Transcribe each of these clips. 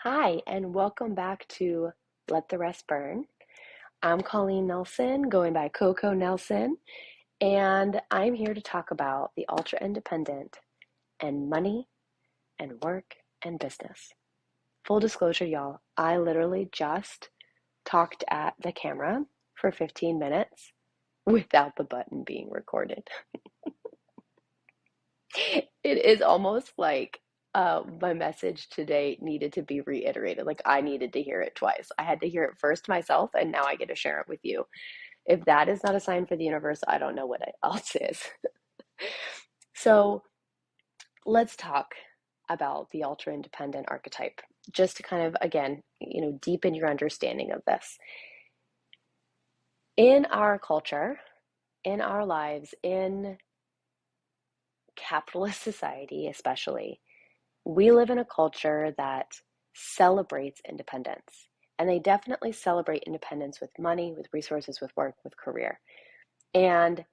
Hi, and welcome back to Let the Rest Burn. I'm Colleen Nelson, going by Coco Nelson, and I'm here to talk about the ultra independent and money and work and business. Full disclosure, y'all, I literally just talked at the camera for 15 minutes without the button being recorded. It is almost like my message today needed to be reiterated. Like I needed to hear it twice. I had to hear it first myself, and now I get to share it with you. If that is not a sign for the universe, I don't know what else is. So let's talk about the ultra independent archetype, just to kind of, again, deepen your understanding of this. In our culture, in our lives, in capitalist society especially, we live in a culture that celebrates independence. And they definitely celebrate independence with money, with resources, with work, with career. And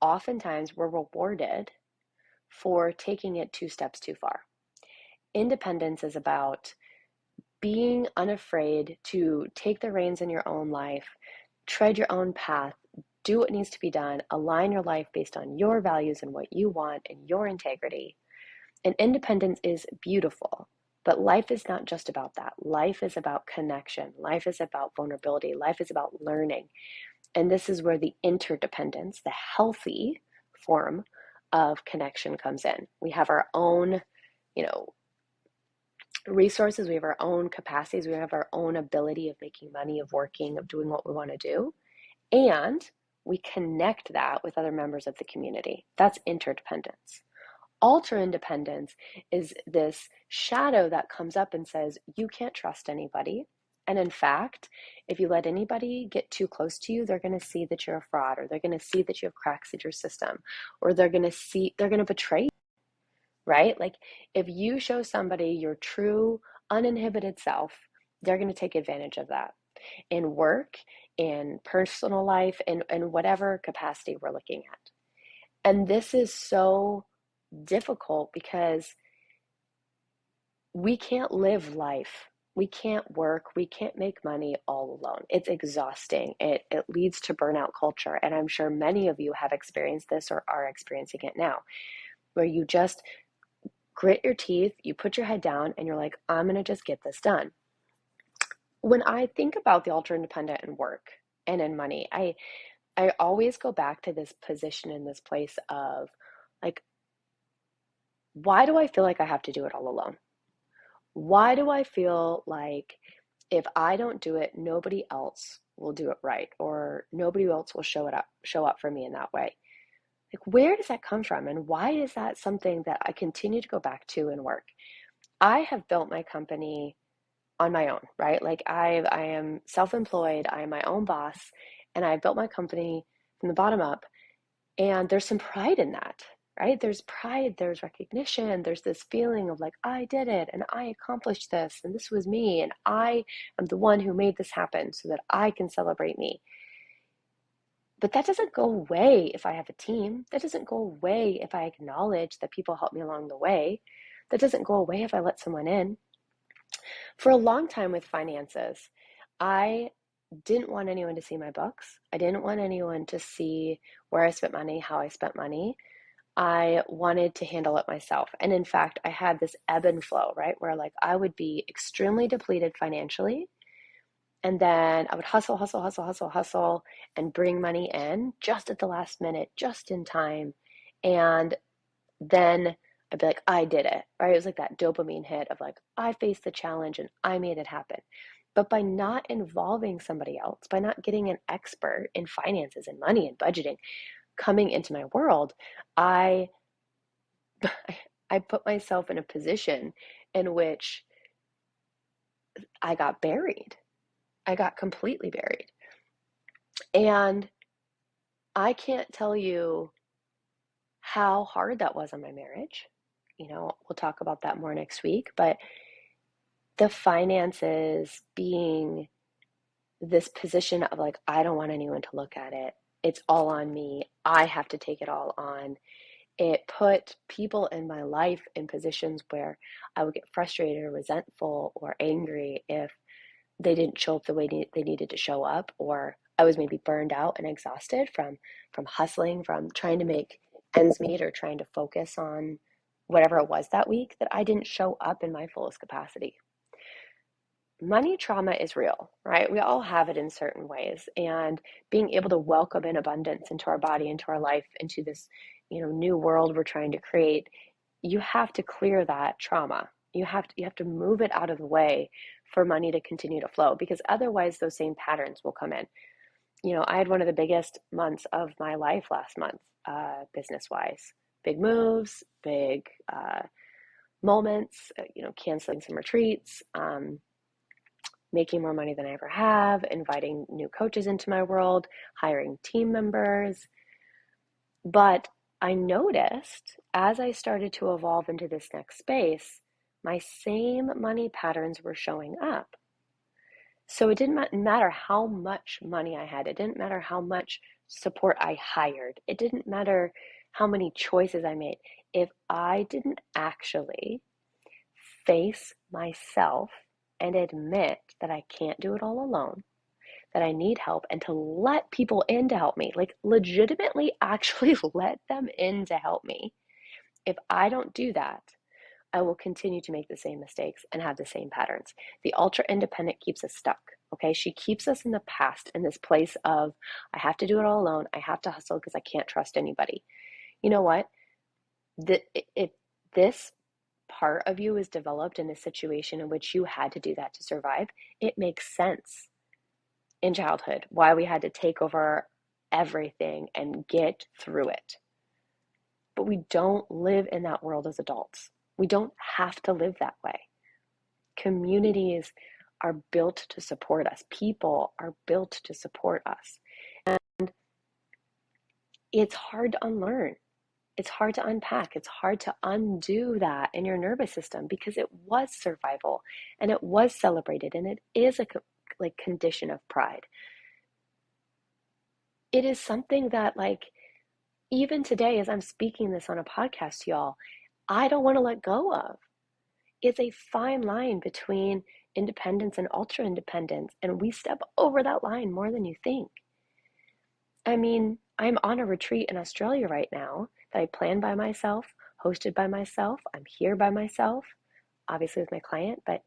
oftentimes we're rewarded for taking it two steps too far. Independence is about being unafraid to take the reins in your own life, tread your own path, do what needs to be done, align your life based on your values and what you want and your integrity. And independence is beautiful, but life is not just about that. Life is about connection. Life is about vulnerability. Life is about learning. And this is where the interdependence, the healthy form of connection comes in. We have our own, you know, resources, we have our own capacities, we have our own ability of making money, of working, of doing what we want to do. And we connect that with other members of the community. That's interdependence. Ultra independence is this shadow that comes up and says, you can't trust anybody. And in fact, if you let anybody get too close to you, they're going to see that you're a fraud, or they're going to see that you have cracks in your system, or they're going to betray you, right? Like if you show somebody your true, uninhibited self, they're going to take advantage of that in work, in personal life, in whatever capacity we're looking at. And this is so difficult because we can't live life. We can't work. We can't make money all alone. It's exhausting. It leads to burnout culture. And I'm sure many of you have experienced this or are experiencing it now, where you just grit your teeth, you put your head down, and you're like, I'm going to just get this done. When I think about the ultra independent in work and in money, I always go back to this position in this place of like, why do I feel like I have to do it all alone? Why do I feel like if I don't do it, nobody else will do it right, or nobody else will show up for me in that way? Like, where does that come from? And why is that something that I continue to go back to in work? I have built my company on my own, right? Like I am self-employed, I am my own boss, and I built my company from the bottom up. And there's some pride in that, right? There's pride, there's recognition, there's this feeling of like, I did it and I accomplished this and this was me and I am the one who made this happen so that I can celebrate me. But that doesn't go away if I have a team. That doesn't go away if I acknowledge that people help me along the way. That doesn't go away if I let someone in. For a long time with finances, I didn't want anyone to see my books. I didn't want anyone to see where I spent money, how I spent money. I wanted to handle it myself. And in fact, I had this ebb and flow, right? Where like I would be extremely depleted financially. And then I would hustle, hustle, hustle, hustle, hustle, and bring money in just at the last minute, just in time. And then I'd be like, I did it, right? It was like that dopamine hit of like, I faced the challenge and I made it happen. But by not involving somebody else, by not getting an expert in finances and money and budgeting coming into my world, I I put myself in a position in which I got buried. I got completely buried. And I can't tell you how hard that was on my marriage. We'll talk about that more next week, but the finances being this position of like, I don't want anyone to look at it. It's all on me. I have to take it all on. It put people in my life in positions where I would get frustrated or resentful or angry if they didn't show up the way they needed to show up, or I was maybe burned out and exhausted from hustling, from trying to make ends meet or trying to focus on whatever it was that week, that I didn't show up in my fullest capacity. Money trauma is real, right? We all have it in certain ways, and being able to welcome in abundance into our body, into our life, into this, new world we're trying to create, you have to clear that trauma. You have to move it out of the way for money to continue to flow, because otherwise those same patterns will come in. I had one of the biggest months of my life last month, business wise. Big moves, big moments, canceling some retreats, making more money than I ever have, inviting new coaches into my world, hiring team members. But I noticed as I started to evolve into this next space, my same money patterns were showing up. So it didn't matter how much money I had. It didn't matter how much support I hired. It didn't matter how many choices I made. If I didn't actually face myself and admit that I can't do it all alone, that I need help, and to let people in to help me, like legitimately actually let them in to help me. If I don't do that, I will continue to make the same mistakes and have the same patterns. The ultra independent keeps us stuck. Okay. She keeps us in the past, in this place of, I have to do it all alone. I have to hustle because I can't trust anybody. You know what? If this part of you is developed in a situation in which you had to do that to survive, it makes sense in childhood why we had to take over everything and get through it. But we don't live in that world as adults. We don't have to live that way. Communities are built to support us. People are built to support us. And it's hard to unlearn. It's hard to unpack. It's hard to undo that in your nervous system, because it was survival and it was celebrated, and it is a condition of pride. It is something that, even today, as I'm speaking this on a podcast to y'all, I don't want to let go of. It's a fine line between independence and ultra independence, and we step over that line more than you think. I mean, I'm on a retreat in Australia right now that I planned by myself, hosted by myself. I'm here by myself, obviously with my client, but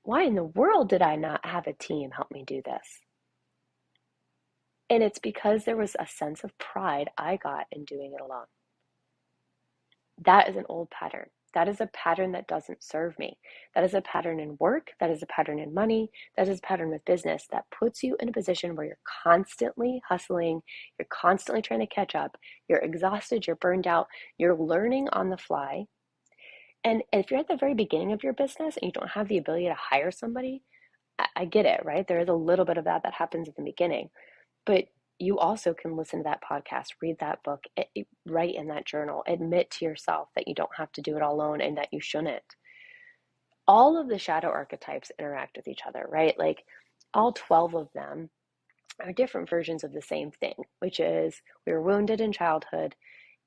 why in the world did I not have a team help me do this? And it's because there was a sense of pride I got in doing it alone. That is an old pattern. That is a pattern that doesn't serve me. That is a pattern in work. That is a pattern in money. That is a pattern with business that puts you in a position where you're constantly hustling. You're constantly trying to catch up. You're exhausted. You're burned out. You're learning on the fly. And if you're at the very beginning of your business and you don't have the ability to hire somebody, I get it, right? There is a little bit of that happens at the beginning. But you also can listen to that podcast, read that book, write in that journal, admit to yourself that you don't have to do it all alone and that you shouldn't. All of the shadow archetypes interact with each other, right? Like all 12 of them are different versions of the same thing, which is we were wounded in childhood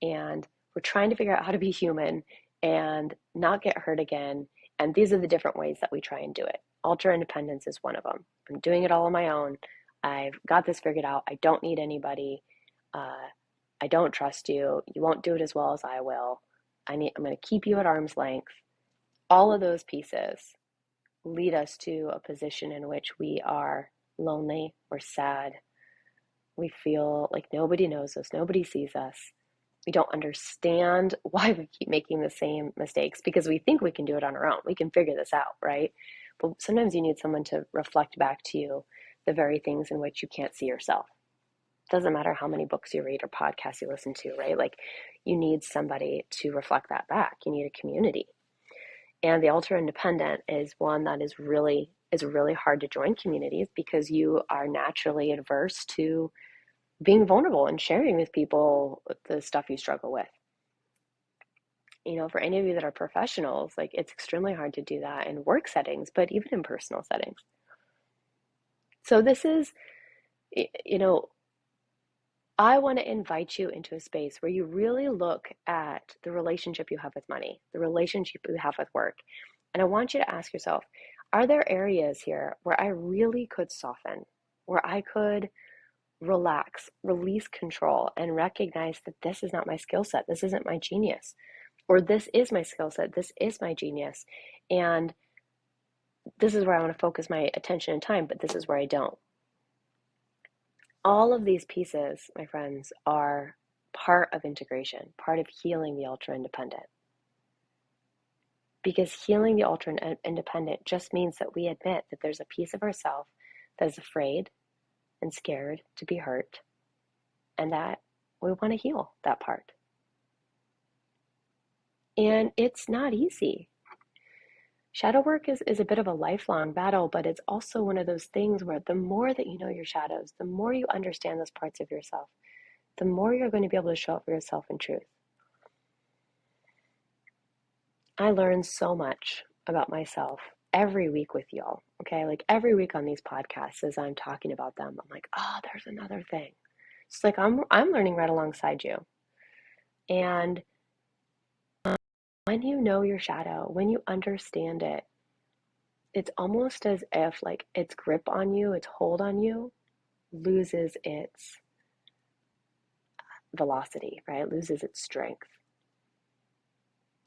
and we're trying to figure out how to be human and not get hurt again. And these are the different ways that we try and do it. Ultra independence is one of them. I'm doing it all on my own. I've got this figured out. I don't need anybody. I don't trust you. You won't do it as well as I will. I'm going to keep you at arm's length. All of those pieces lead us to a position in which we are lonely, we're sad, we feel like nobody knows us, nobody sees us. We don't understand why we keep making the same mistakes, because we think we can do it on our own. We can figure this out, right? But sometimes you need someone to reflect back to you the very things in which you can't see yourself. It doesn't matter how many books you read or podcasts you listen to, right? Like you need somebody to reflect that back. You need a community. And the ultra independent is one that is really hard to join communities, because you are naturally adverse to being vulnerable and sharing with people the stuff you struggle with. For any of you that are professionals, like it's extremely hard to do that in work settings, but even in personal settings. So this is, I want to invite you into a space where you really look at the relationship you have with money, the relationship you have with work. And I want you to ask yourself, are there areas here where I really could soften, where I could relax, release control, and recognize that this is not my skill set, this isn't my genius, or this is my skill set, this is my genius, and this is where I want to focus my attention and time, but this is where I don't. All of these pieces, my friends, are part of integration, part of healing the ultra independent. Because healing the ultra independent just means that we admit that there's a piece of ourselves that is afraid and scared to be hurt, and that we want to heal that part. And it's not easy. Shadow work is a bit of a lifelong battle, but it's also one of those things where the more that you know your shadows, the more you understand those parts of yourself, the more you're going to be able to show up for yourself in truth. I learn so much about myself every week with y'all, okay? Like every week on these podcasts as I'm talking about them, I'm like, oh, there's another thing. It's like I'm learning right alongside you. And when you know your shadow, when you understand it, it's almost as if like its grip on you, its hold on you loses its velocity, right? Loses its strength.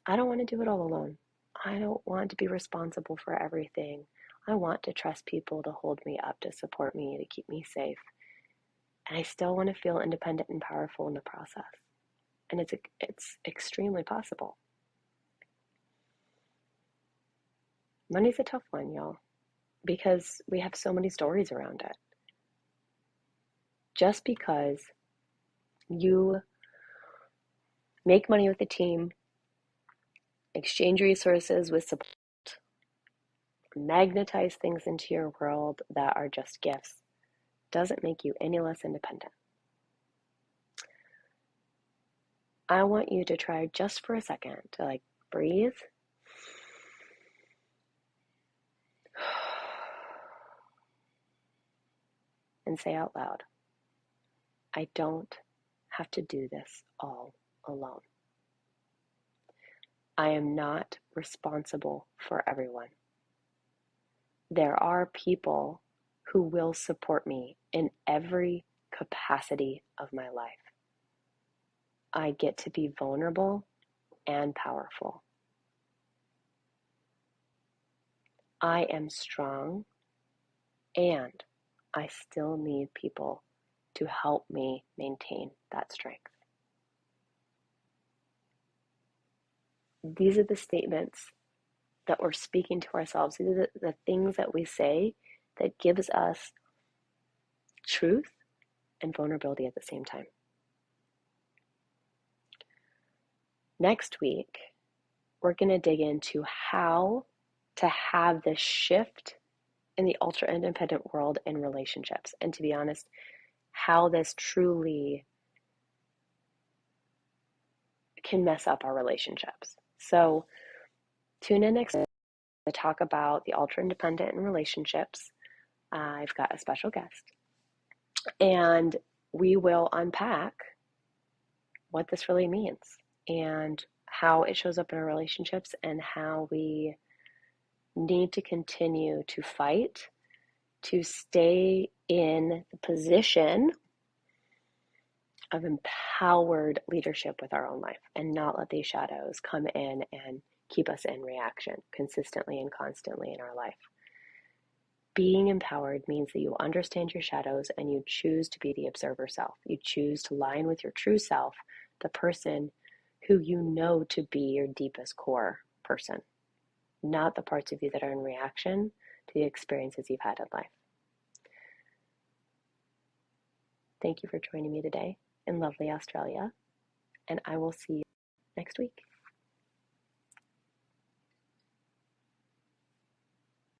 I don't want to do it all alone. I don't want to be responsible for everything. I want to trust people to hold me up, to support me, to keep me safe. And I still want to feel independent and powerful in the process. And it's extremely possible. Money's a tough one, y'all, because we have so many stories around it. Just because you make money with a team, exchange resources with support, magnetize things into your world that are just gifts, doesn't make you any less independent. I want you to try just for a second to like breathe and say out loud, I don't have to do this all alone. I am not responsible for everyone. There are people who will support me in every capacity of my life. I get to be vulnerable and powerful. I am strong, and I still need people to help me maintain that strength. These are the statements that we're speaking to ourselves. These are the things that we say that gives us truth and vulnerability at the same time. Next week, we're going to dig into how to have this shift in the ultra independent world in relationships. And to be honest, how this truly can mess up our relationships. So tune in next week to talk about the ultra independent in relationships. I've got a special guest, and we will unpack what this really means and how it shows up in our relationships and how we need to continue to fight to stay in the position of empowered leadership with our own life and not let these shadows come in and keep us in reaction consistently and constantly in our life. Being empowered means that you understand your shadows and you choose to be the observer self. You choose to line with your true self, the person who you know to be your deepest core person, not the parts of you that are in reaction to the experiences you've had in life. Thank you for joining me today in lovely Australia, and I will see you next week.